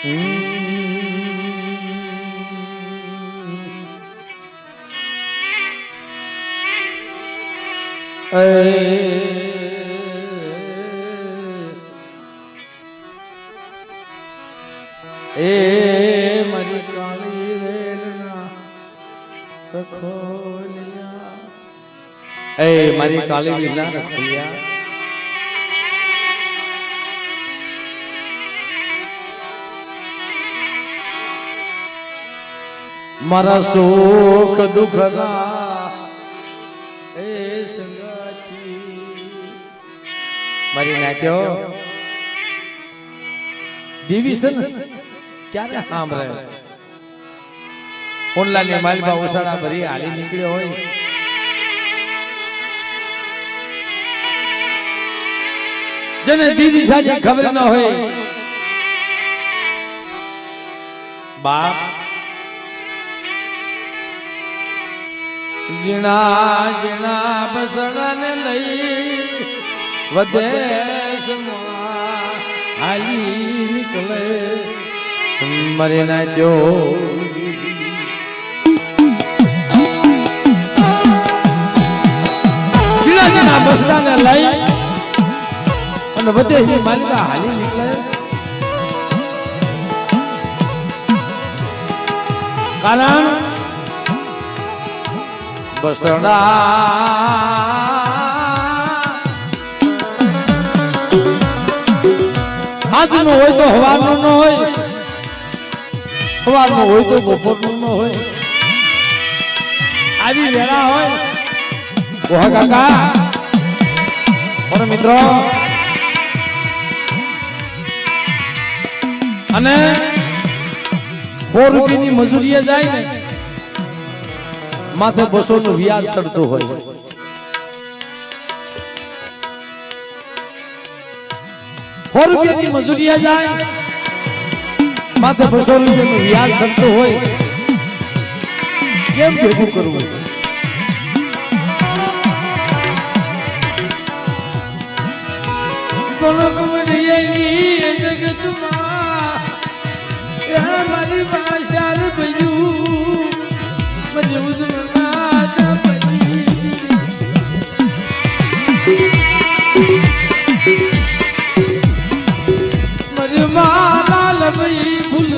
મારી કાળી વેલના રખોલિયા, મારી કાળી વેલના રખોલિયા, મારા સુખ દુઃખના એ સંગાથી મારી નાત્યો દેવી છે ને ક્યારે સાંભળે કોનલાની માલબા ઉસાડા ભરી હાલી નીકળ્યો હોય, જેને દીદી સાચી ખબર ન હોય, બાપ જીણા જીણા બસડાને લઈ વદેશમાં હાલી નીકળે મરી ના જો જીણા જીણા બસડાને લઈ અને વદેશની માલિકા હાલી નીકળે, કારણ બસડા આજનું હોય તો હવારનું ન હોય, હવારનું હોય તો બપોરનું ન હોય, આવી વેળા હોય ઓહા કાકા અને મિત્રો, અને 100 રૂપિયાની મજૂરીએ જાય ને માથે 200 નું વ્યાજ ચડતું હોય, 100 રૂપિયાની મજૂરીએ જાય માથે 200 રૂપિયાનું વ્યાજ ચડતું હોય, કેમ ભેગું કરવું? જગતમાં મારી ભાષા ભજ્યું મને ઉજળના મરે મારા લબઈ ભૂલ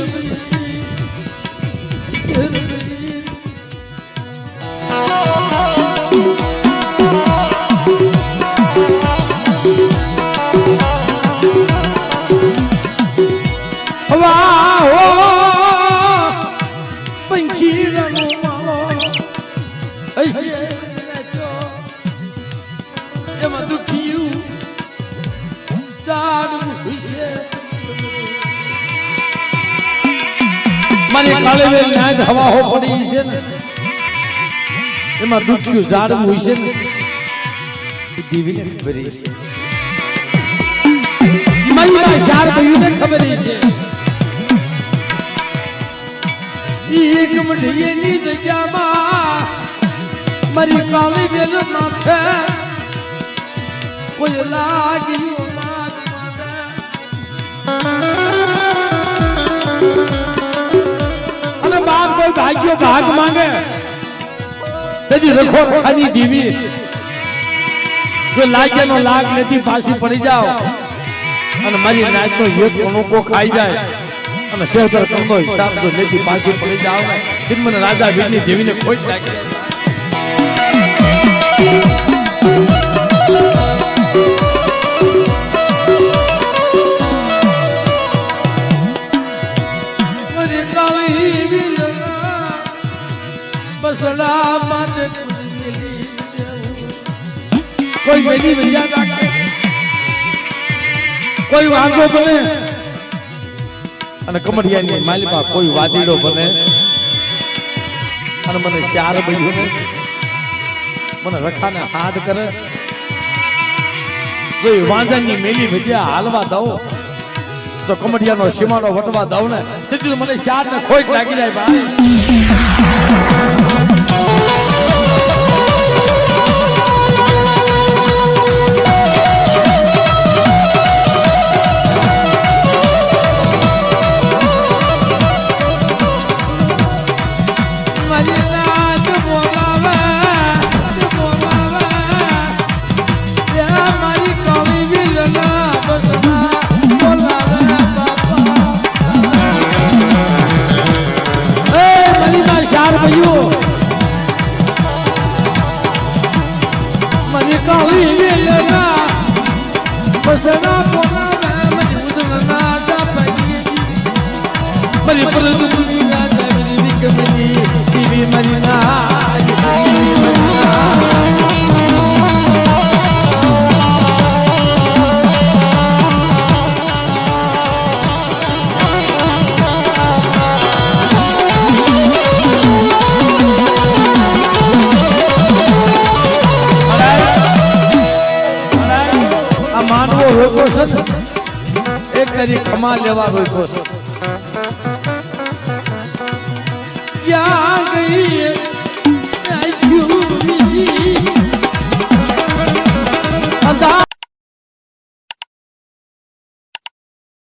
મારી કાળી વેલ નાદ હવા હો પડી છે ને એમાં દુખ્યું ઝાડવું હોય છે ને એ દેવીને ખબર છે, મારી શાર ભાઈઓને ખબર છે, એક મઢીની જગ્યામાં મારી કાળી વેલ માથે કોઈ લાગ્યું અને બાપ કોઈ ભાગ્યો ભાગ માંગે તેથી રખો રખાની દેવી જો લાગ્યાનો લાગ લેતી પાછી પડી જાઓ અને મારી નાચનો એક અણુકો ખાઈ જાય અને શેહદર કરનો હિસાબ જો લેતી પાછી પડી જાઓ ને મને રાજા વીરની દેવીને ખોટ લાગે. કોઈ મેલી વૈયા રાખે, કોઈ વાંધો બને અને કમરિયાની માલિકા કોઈ વાદીડો બને અને મને શાર બન્યું મને રખાને હાથ કરે, જો વાંજાની મેલી વૈયા હાલવા દઉં તો કમરિયાનો સીમાડો વટવા દઉં ને તેથી મને શાર ને ખોટ લાગી જાય ભાઈ. અત્યારે ખમા લેવા હોય તો યા